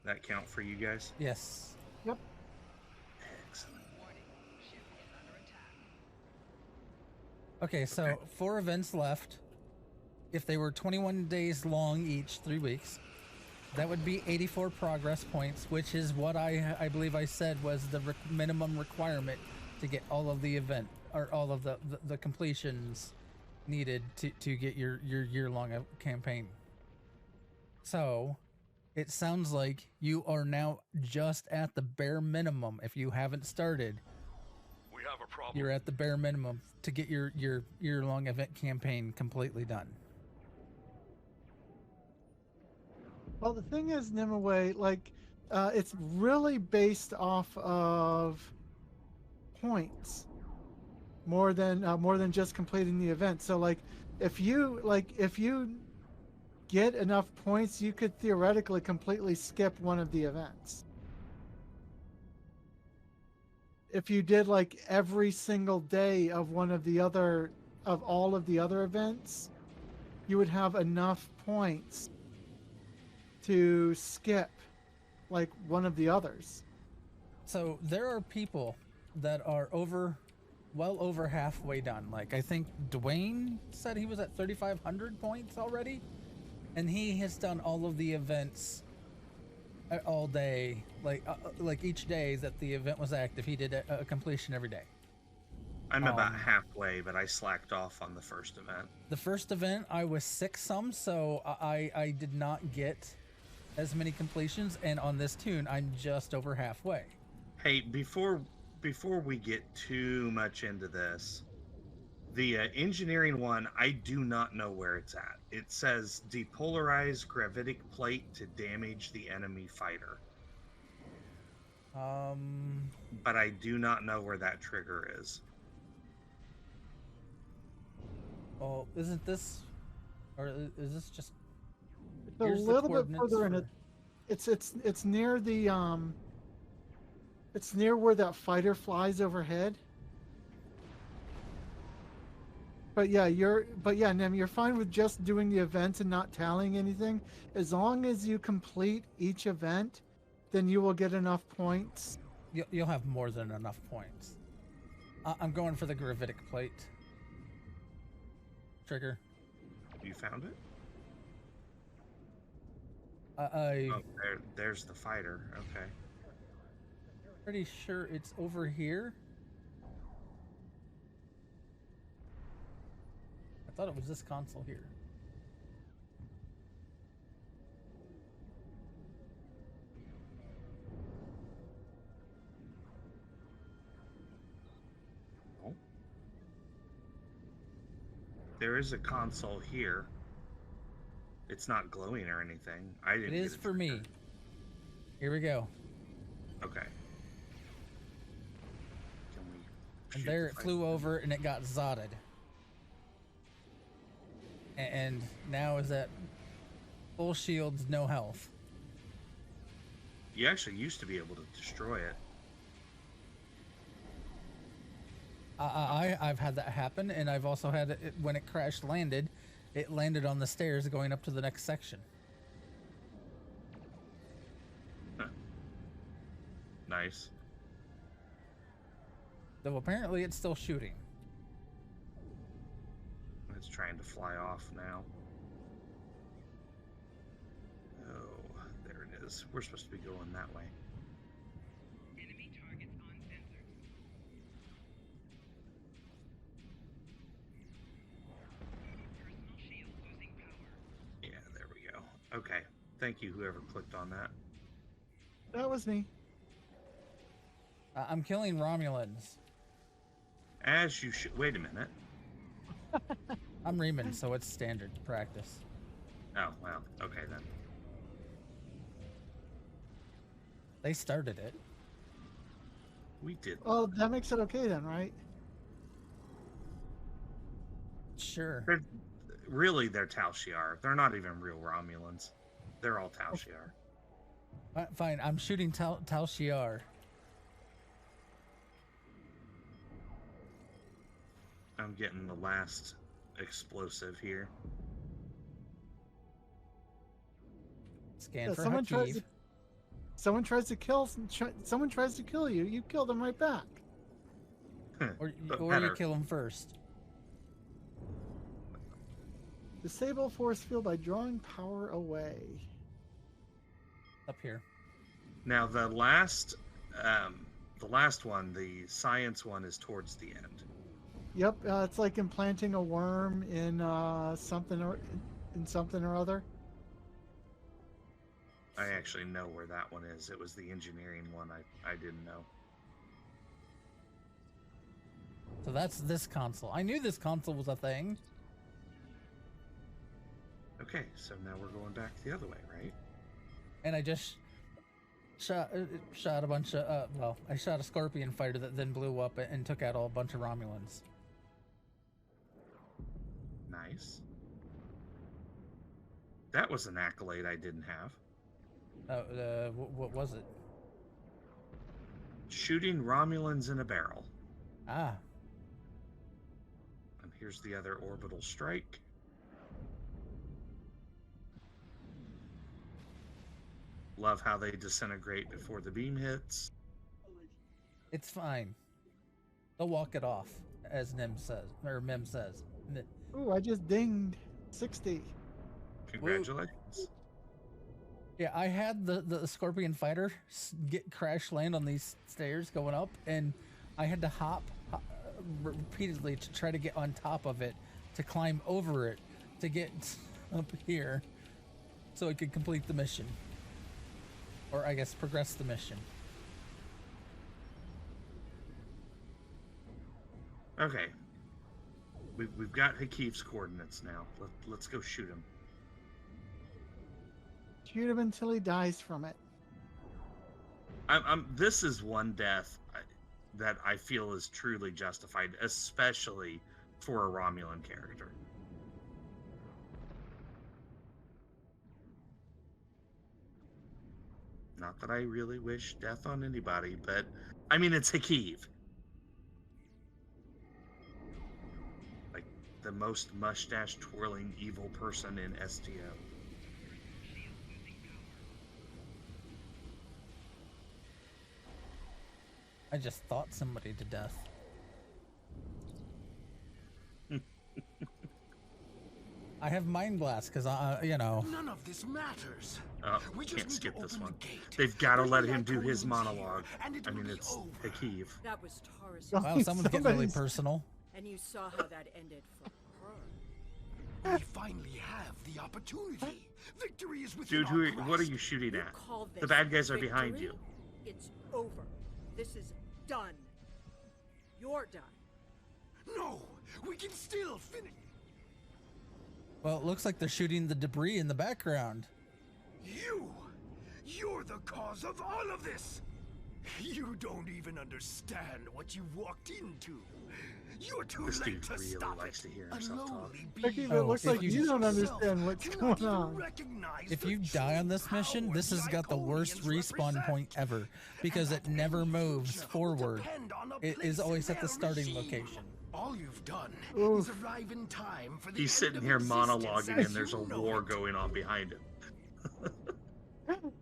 That count for you guys? Yes. Yep. Excellent. Okay, so 4 events left. If they were 21 days long each, 3 weeks, that would be 84 progress points, which is what I believe I said was the minimum requirement to get all of the event or all of the completions needed to get your year-long campaign. So it sounds like you are now just at the bare minimum. If you haven't started, We have a problem. you're at the bare minimum to get your year-long event campaign completely done. Well, the thing is, Nimue, like, it's really based off of points more than just completing the event. So, like, if you get enough points, you could theoretically completely skip one of the events. If you did like every single day of all of the other events, you would have enough points to skip like one of the others. So there are people that are well over halfway done. Like I think Dwayne said he was at 3,500 points already, and he has done all of the events all day. Like each day that the event was active, he did a completion every day. I'm about halfway, but I slacked off on the first event. The first event I was 6-some, so I did not get as many completions, and on this tune I'm just over halfway. Hey, before we get too much into this, the engineering one, I do not know where it's at. It says depolarize gravitic plate to damage the enemy fighter. But I do not know where that trigger is. Oh, isn't this, or is this just? It's a little bit further in. It's near the It's near where that fighter flies overhead. But yeah, Nem, you're fine with just doing the events and not tallying anything. As long as you complete each event, then you will get enough points. You'll have more than enough points. I'm going for the gravitic plate. Trigger. You found it? Oh, there's the fighter. Okay. Pretty sure it's over here. I thought it was this console here. There is a console here. It's not glowing or anything. I didn't. It is for me. Here we go. Okay. Can we? And there it flew over and it got zotted. And now is at full shields, no health. You actually used to be able to destroy it. I've had that happen, and I've also had it when it crash landed. It landed on the stairs going up to the next section. Huh. Nice. Though apparently it's still shooting. It's trying to fly off now. Oh, there it is. We're supposed to be going that way. Enemy targets on sensors. Personal shield losing power. Yeah, there we go. Okay. Thank you, whoever clicked on that. That was me. I'm killing Romulans. As you should. Wait a minute. I'm Reman, so it's standard practice. Oh, well. Okay, then. They started it. We did. Well, that makes it okay then, right? Sure. They're Tal Shiar. They're not even real Romulans. They're all Tal Shiar. Fine, I'm shooting Tal Shiar. I'm getting the last explosive here. Scan Yeah, for someone Hakeem. someone tries to kill you. You kill them right back. Or you kill them first. Disable force field by drawing power away. Up here. Now the last one, the science one, is towards the end. Yep, it's like implanting a worm in something or other. I actually know where that one is. It was the engineering one I didn't know. So that's this console. I knew this console was a thing. Okay, so now we're going back the other way, right? And I just shot a bunch of I shot a Scorpion fighter that then blew up and took out a bunch of Romulans. Nice. That was an accolade I didn't have. What was it? Shooting Romulans in a barrel. Ah. And here's the other orbital strike. Love how they disintegrate before the beam hits. It's fine. They'll walk it off, as Mem says. Ooh, I just dinged 60. Congratulations. Yeah, I had the Scorpion fighter get crash land on these stairs going up, and I had to hop repeatedly to try to get on top of it, to climb over it, to get up here, so I could complete the mission. Or I guess progress the mission. Okay. We've got Hakif's coordinates now. Let's go shoot him. Shoot him until he dies from it. This is one death that I feel is truly justified, especially for a Romulan character. Not that I really wish death on anybody, but I mean, it's Hakiv. Like the most mustache twirling evil person in STO. I just thought somebody to death. I have Mind Blast because None of this matters. We can't skip this one. They've got to let him do his monologue. I mean, it's Hakiv. That was Taurus. Wow, someone's getting really personal. And you saw how that ended for her. We finally have the opportunity. Victory is within Dude, our what are grasp. you shooting at? Call The this bad guys are victory? behind you. It's over. This is done. You're done. No, we can still finish. Well, it looks like they're shooting the debris in the background. You're the cause of all of this! You don't even understand what you walked into. You're too This late dude to really stop likes it. to hear himself talk. Becky, it looks like you don't understand what's going on. If you die on this mission, this has got the worst respawn point ever because it never moves forward. It is always at the starting location. All you've done is arrive in time for the He's sitting here monologuing, and there's a war going on behind him.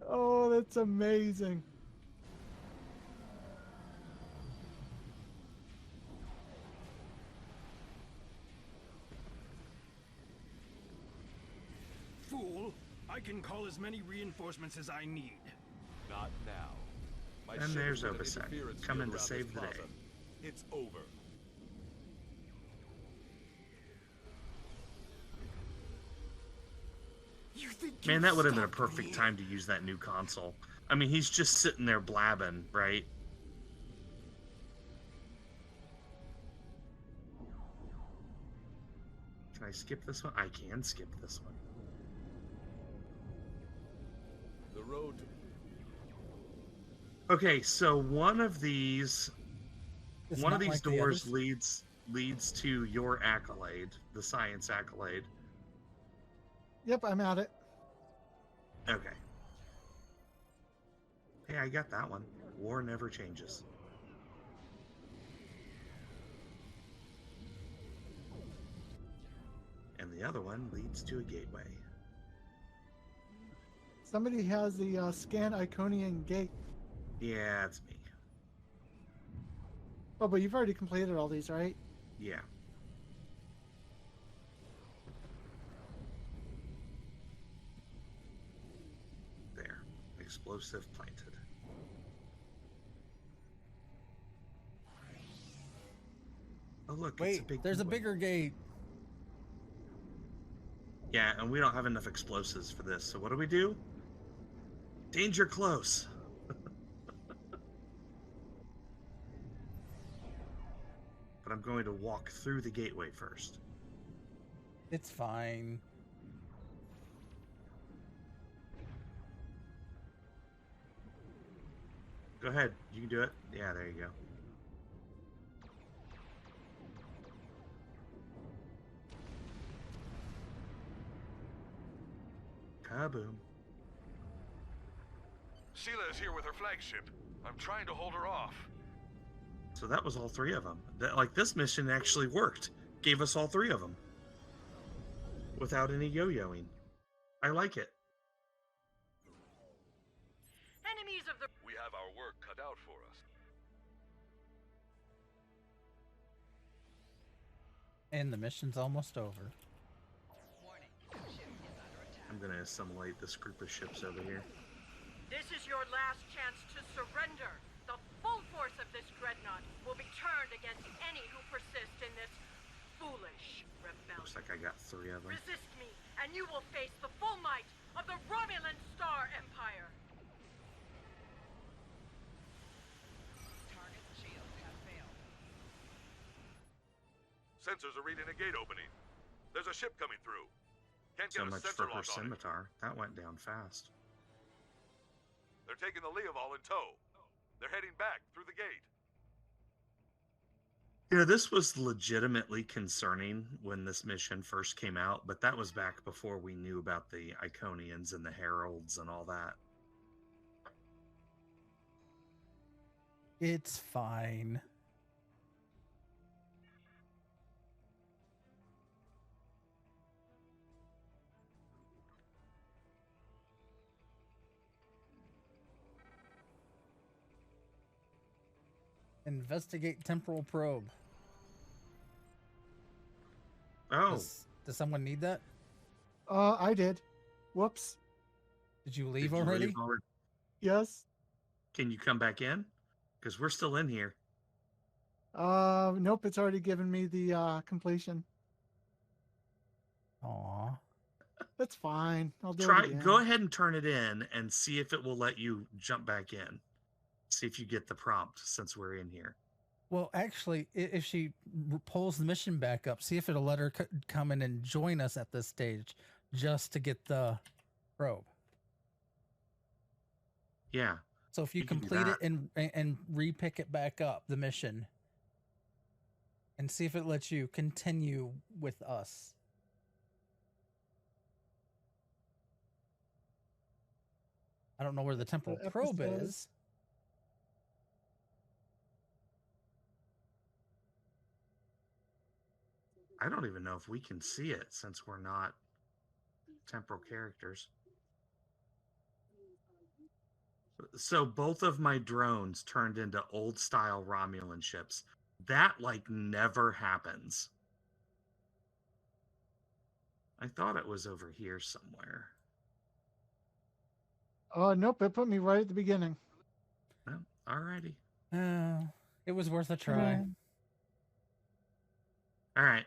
Oh, that's amazing. Fool! I can call as many reinforcements as I need. Not now. My And ship there's has been an Obasek, interference coming field to around save this the day. plaza. It's over. Man, that would have been a perfect time to use that new console. I mean, he's just sitting there blabbing, right? Can I skip this one? I can skip this one. The road. Okay, so one of these It's one of not these like the doors others? leads to your accolade, the science accolade. Yep, I'm at it. Okay. Hey, I got that one. War never changes. And the other one leads to a gateway. Somebody has the scan Iconian gate. Yeah, it's me. Oh, but you've already completed all these, right? Yeah. There. Explosive planted. Oh, look, it's a Wait, big there's a gateway. bigger gate. Yeah, and we don't have enough explosives for this, so what do? Danger close. But I'm going to walk through the gateway first. It's fine. Go ahead, you can do it. Yeah, there you go. Kaboom. Sheila is here with her flagship. I'm trying to hold her off. So that was all three of them. Like, this mission actually worked. Gave us all three of them. Without any yo-yoing. I like it. Enemies of the... We have our work cut out for us. And the mission's almost over. I'm going to assimilate this group of ships over here. This is your last chance to surrender. The full force of this dreadnought will be turned against any who persist in this foolish rebellion. Looks like I got three of them. Resist me, and you will face the full might of the Romulan Star Empire. Target shields have failed. Sensors are reading a gate opening. There's a ship coming through. Can't So get a much sensor for her lock on it. scimitar. That went down fast. They're taking the Leoval in tow. They're heading back through the gate. You know, this was legitimately concerning when this mission first came out, but that was back before we knew about the Iconians and the Heralds and all that. It's fine. Investigate temporal probe. Oh. Does someone need that? I did. Whoops. Did you leave Did you already? leave already? Yes. Can you come back in? Because we're still in here. Nope, it's already given me the completion. Aw. That's fine. I'll do Try. it again. Go ahead and turn it in and see if it will let you jump back in. See if you get the prompt since we're in here. Well, actually, if she pulls the mission back up, see if it'll let her come in and join us at this stage just to get the probe. Yeah. So if you can do complete it that. and re-pick it back up, the mission, and see if it lets you continue with us. I don't know where the temporal probe is. I don't even know if we can see it since we're not temporal characters. So both of my drones turned into old style Romulan ships. That like never happens. I thought it was over here somewhere. Oh, nope. It put me right at the beginning. Well, alrighty. It was worth a try. All right.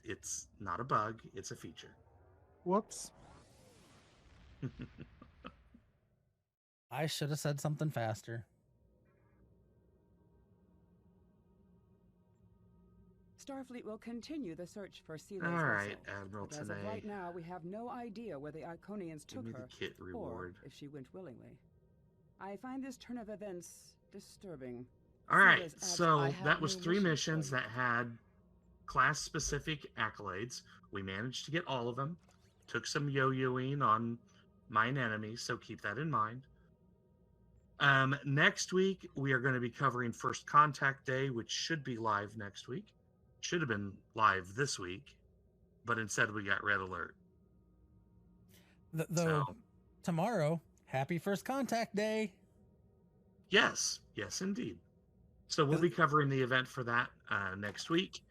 It's not a bug. It's a feature. Whoops. I should have said something faster. Starfleet will continue the search for Sealay's All right, vessel. Admiral But as of Tanay. right now, we have no idea where the Iconians Give took me her, the kit reward. or if she went willingly. I find this turn of events disturbing. All right, Sealay's adds, "I so have that was no 3 wishes for missions you." that had class-specific accolades. We managed to get all of them. Took some yo-yoing on mine enemies, so keep that in mind. Next week, we are going to be covering First Contact Day, which should be live next week. Should have been live this week, but instead we got Red Alert. Though tomorrow, happy First Contact Day. Yes, indeed. So we'll be covering the event for that next week.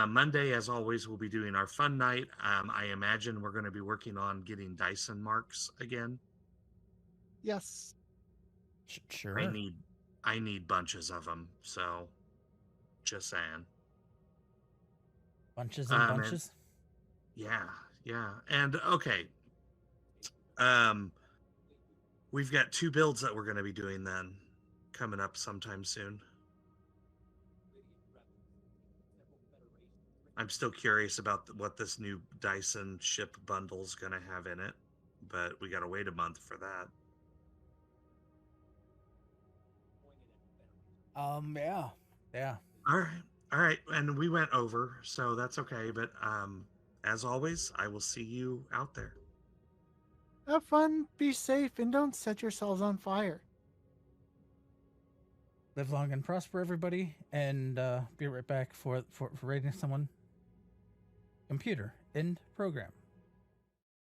Monday, as always, we'll be doing our fun night. I imagine we're going to be working on getting Dyson marks again. Yes. Sure. I need bunches of them. So, just saying. Bunches and bunches. Yeah. And okay. We've got 2 builds that we're going to be doing then, coming up sometime soon. I'm still curious about what this new Dyson ship bundle is going to have in it, but we got to wait a month for that. Yeah. All right, and we went over, so that's okay. But as always, I will see you out there. Have fun, be safe, and don't set yourselves on fire. Live long and prosper, everybody, and be right back for rating someone. Computer, end program.